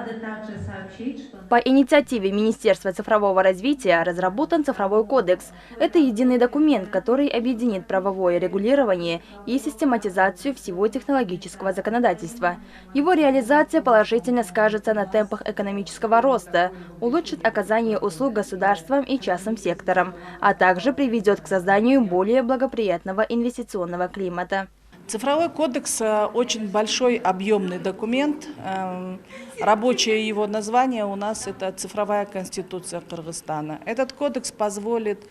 рады также сообщить, что... По инициативе Министерства цифрового развития разработан цифровой кодекс. Это единый документ, который объединит правовое регулирование и систематизацию всего технологического законодательства. Его реализация положительно скажется на темпах экономического роста, улучшит оказание услуг государством и частным сектором, а также приведет к созданию более благоприятного инвестиционного климата. Цифровой кодекс – очень большой объемный документ. Рабочее его название у нас – это «Цифровая конституция Кыргызстана». Этот кодекс позволит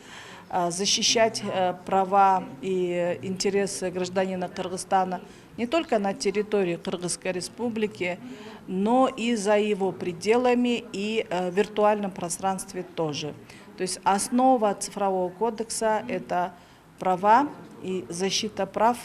защищать права и интересы гражданина Кыргызстана не только на территории Кыргызской республики, но и за его пределами и в виртуальном пространстве тоже. То есть основа цифрового кодекса – это права и защита прав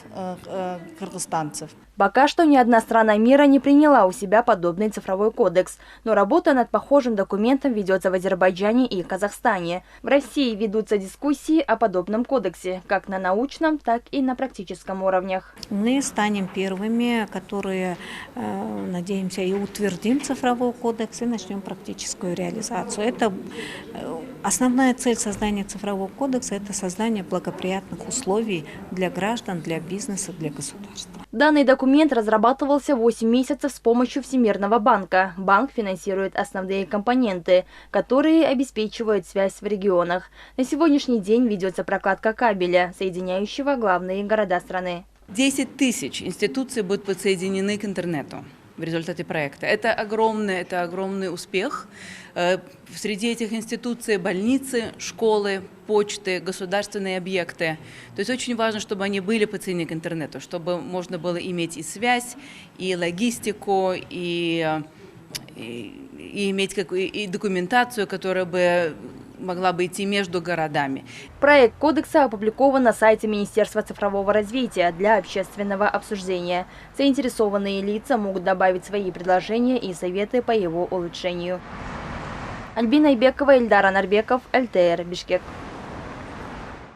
кыргызстанцев. Пока что ни одна страна мира не приняла у себя подобный цифровой кодекс, но работа над похожим документом ведется в Азербайджане и Казахстане. В России ведутся дискуссии о подобном кодексе, как на научном, так и на практическом уровнях. Мы станем первыми, которые, надеемся, и утвердим цифровой кодекс и начнем практическую реализацию. Это основная цель создания цифрового кодекса – это создание благоприятных условий для граждан, для бизнеса, для государства. Данный документ разрабатывался 8 месяцев с помощью Всемирного банка. Банк финансирует основные компоненты, которые обеспечивают связь в регионах. На сегодняшний день ведется прокладка кабеля, соединяющего главные города страны. 10 тысяч институций будут подсоединены к интернету в результате проекта. Это огромный успех. Среди этих институций больницы, школы, почты, государственные объекты. То есть очень важно, чтобы они были подсоединены к интернету, чтобы можно было иметь и связь, и логистику, и иметь и документацию, которая бы могла бы идти между городами. Проект кодекса опубликован на сайте Министерства цифрового развития для общественного обсуждения. Заинтересованные лица могут добавить свои предложения и советы по его улучшению. Альбина Айбекова, Ильдар Анарбеков, ЛТР, Бишкек.